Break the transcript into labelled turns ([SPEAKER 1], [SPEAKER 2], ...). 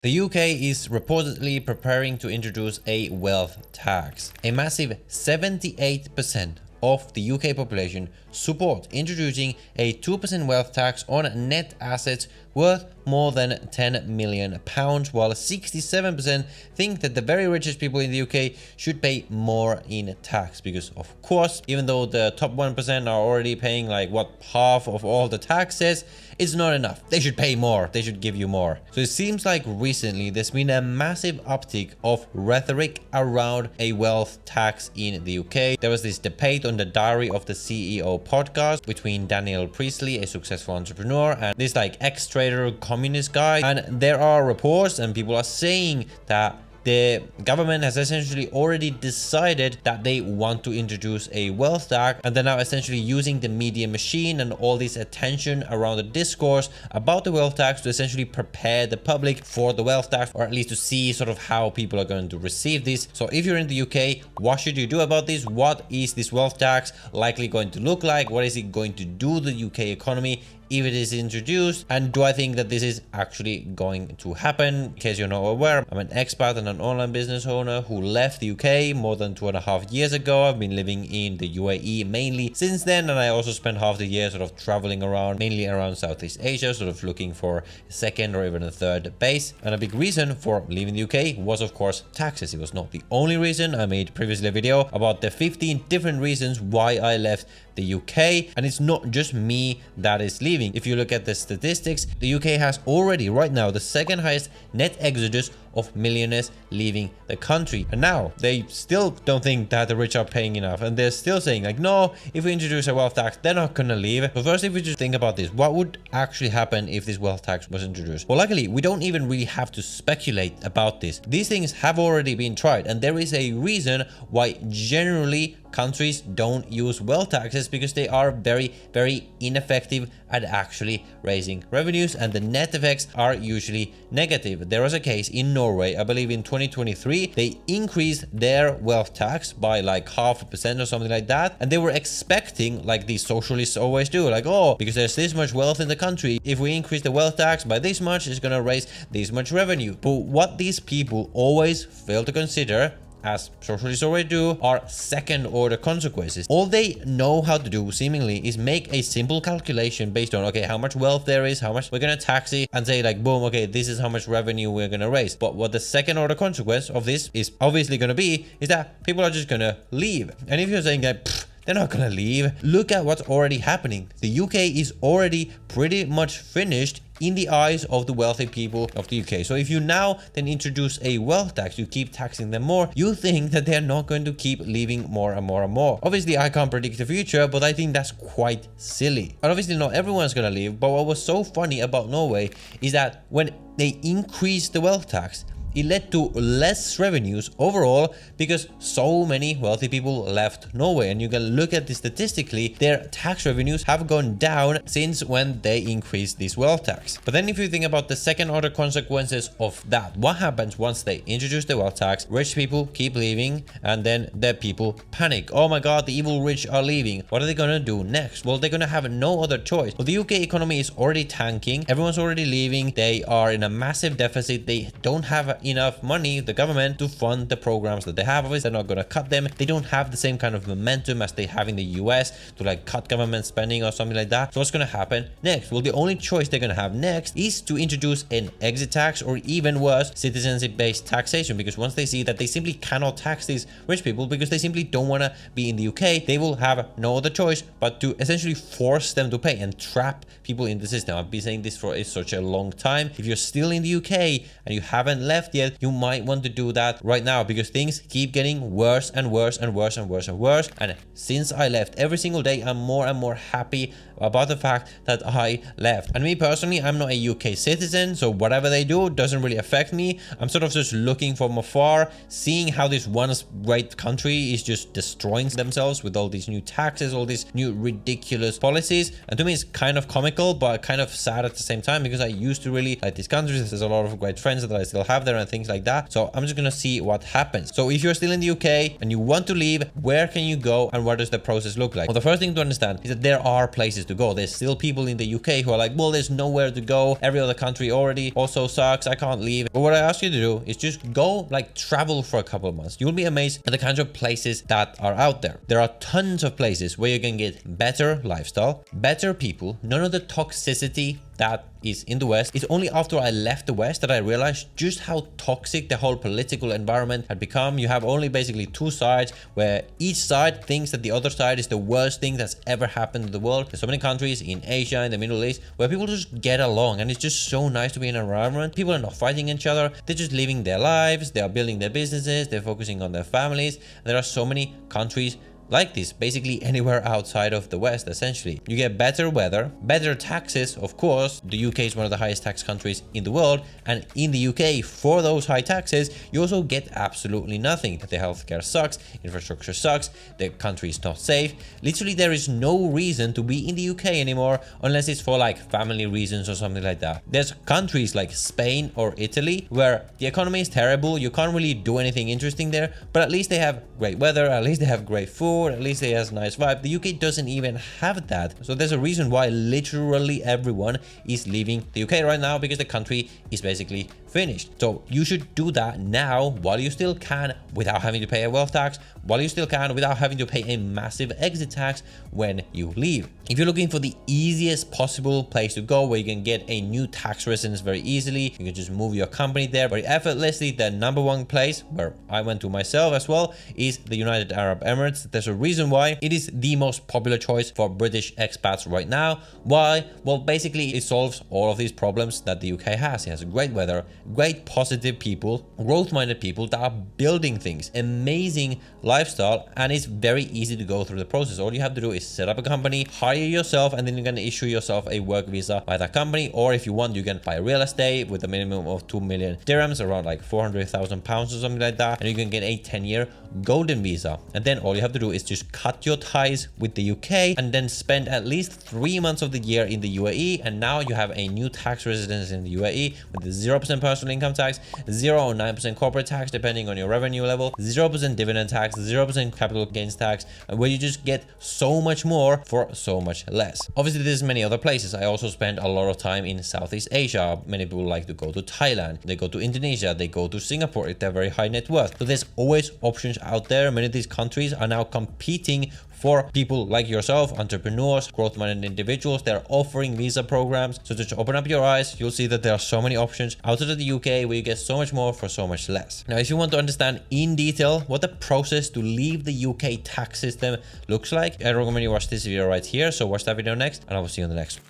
[SPEAKER 1] The UK is reportedly preparing to introduce a wealth tax. A massive 78% of the UK population support introducing a 2% wealth tax on net assets worth more than £10 million, while 67% think that the very richest people in the UK should pay more in tax. Because of course, even though the top 1% are already paying like half of all the taxes, it's not enough. They should pay more. They should give you more. So it seems like recently there's been a massive uptick of rhetoric around a wealth tax in the UK. There was this debate on the Diary of the CEO podcast between Daniel Priestley, a successful entrepreneur, and this like ex-trader communist guy. And there are reports and people are saying that the government has essentially already decided that they want to introduce a wealth tax, and they're now essentially using the media machine and all this attention around the discourse about the wealth tax to essentially prepare the public for the wealth tax, or at least to see sort of how people are going to receive this. So if you're in the UK, what should you do about this? What is this wealth tax likely going to look like? What is it going to do to the UK economy if it is introduced? And do I think that this is actually going to happen? In case you're not aware, I'm an expat and an online business owner who left the UK more than 2.5 years ago. I've been living in the UAE mainly since then, and I also spent half the year sort of traveling around, mainly around Southeast Asia, sort of looking for a second or even a third base. And a big reason for leaving the UK was of course taxes. It was not the only reason. I made previously a video about the 15 different reasons why I left the UK, and it's not just me that is leaving. If you look at the statistics, the UK has already right now the second highest net exodus of millionaires leaving the country, and now they still don't think that the rich are paying enough, and they're still saying like, no, if we introduce a wealth tax, they're not gonna leave. So first, if we just think about this, what would actually happen if this wealth tax was introduced? Well, luckily we don't even really have to speculate about this. These things have already been tried, and there is a reason why generally countries don't use wealth taxes, because they are very, very ineffective at actually raising revenues, and the net effects are usually negative. There was a case in Norway, I believe in 2023, they increased their wealth tax by like 0.5% or something like that, and they were expecting, like these socialists always do, like, oh, because there's this much wealth in the country, if we increase the wealth tax by this much, it's gonna raise this much revenue. But what these people always fail to consider, as socialists already do, are second order consequences. All they know how to do seemingly is make a simple calculation based on, okay, how much wealth there is, how much we're gonna tax it, and say like, boom, okay, this is how much revenue we're gonna raise. But what the second order consequence of this is obviously gonna be is that people are just gonna leave. And if you're saying that they're not gonna leave, look at what's already happening. The UK is already pretty much finished in the eyes of the wealthy people of the UK. So if you now then introduce a wealth tax, you keep taxing them more, you think that they're not going to keep leaving more and more and more. Obviously, I can't predict the future, but I think that's quite silly. And obviously not everyone's gonna leave, but what was so funny about Norway is that when they increased the wealth tax, it led to less revenues overall because so many wealthy people left Norway. And you can look at this statistically, their tax revenues have gone down since when they increased this wealth tax. But then if you think about the second order consequences of that, what happens once they introduce the wealth tax? Rich people keep leaving, and then the people panic. Oh my god, the evil rich are leaving. What are they gonna do next? Well, they're gonna have no other choice. Well, the UK economy is already tanking. Everyone's already leaving. They are in a massive deficit. They don't have enough money, the government, to fund the programs that they have. Obviously, they're not going to cut them. They don't have the same kind of momentum as they have in the US to like cut government spending or something like that. So what's going to happen next? Well, the only choice they're going to have next is to introduce an exit tax, or even worse, citizenship-based taxation, because once they see that they simply cannot tax these rich people because they simply don't want to be in the UK, they will have no other choice but to essentially force them to pay and trap people in the system. I've been saying this for such a long time. If you're still in the UK and you haven't left yet, you might want to do that right now, because things keep getting worse and worse and worse and worse and worse. And since I left, every single day I'm more and more happy about the fact that I left. And me personally, I'm not a UK citizen, so whatever they do doesn't really affect me. I'm sort of just looking from afar, seeing how this once great country is just destroying themselves with all these new taxes, all these new ridiculous policies. And to me, it's kind of comical, but kind of sad at the same time, because I used to really like these countries. There's a lot of great friends that I still have there, and things like that. So I'm just gonna see what happens. So if you're still in the UK and you want to leave, where can you go and what does the process look like? Well, the first thing to understand is that there are places to go. There's still people in the UK who are like, well, there's nowhere to go. Every other country already also sucks. I can't leave. But what I ask you to do is just go, like, travel for a couple of months. You'll be amazed at the kinds of places that are out there. There are tons of places where you can get better lifestyle, better people, none of the toxicity that is in the West. It's only after I left the West that I realized just how toxic the whole political environment had become. You have only basically two sides where each side thinks that the other side is the worst thing that's ever happened in the world. There's so many countries in Asia, in the Middle East, where people just get along, and it's just so nice to be in an environment. People are not fighting each other. They're just living their lives. They are building their businesses. They're focusing on their families. There are so many countries like this, basically anywhere outside of the West. Essentially, you get better weather, better taxes. Of course, the UK is one of the highest tax countries in the world, and in the UK, for those high taxes, you also get absolutely nothing. The healthcare sucks, infrastructure sucks, the country is not safe. Literally, there is no reason to be in the UK anymore unless it's for like family reasons or something like that. There's countries like Spain or Italy where the economy is terrible, you can't really do anything interesting there, but at least they have great weather, at least they have great food, at least it has a nice vibe. The UK doesn't even have that. So there's a reason why literally everyone is leaving the UK right now, because the country is basically finished. So you should do that now while you still can, without having to pay a wealth tax, while you still can, without having to pay a massive exit tax when you leave. If you're looking for the easiest possible place to go where you can get a new tax residence very easily, you can just move your company there very effortlessly. The number one place where I went to myself as well is the United Arab Emirates. There's a reason why it is the most popular choice for British expats right now. Why? Well, basically it solves all of these problems that the UK has. It has great weather, great positive people, growth-minded people that are building things, amazing lifestyle, and it's very easy to go through the process. All you have to do is set up a company, hire yourself, and then you're going to issue yourself a work visa by that company. Or if you want, you can buy real estate with a minimum of 2 million dirhams, around like 400,000 pounds or something like that, and you can get a 10-year golden visa. And then all you have to do is just cut your ties with the UK and then spend at least 3 months of the year in the UAE, and now you have a new tax residence in the UAE with the 0% personal income tax, 0 or 9% corporate tax depending on your revenue level, 0% dividend tax, 0% capital gains tax, where you just get so much more for so much less. Obviously, there's many other places. I also spend a lot of time in Southeast Asia. Many people like to go to Thailand, they go to Indonesia, they go to Singapore if they're very high net worth. So there's always options out there. Many of these countries are now competing for people like yourself, entrepreneurs, growth-minded individuals. They're offering visa programs. So just open up your eyes. You'll see that there are so many options outside of the UK where you get so much more for so much less. Now, if you want to understand in detail what the process to leave the UK tax system looks like, I recommend you watch this video right here. So watch that video next, and I will see you on the next one.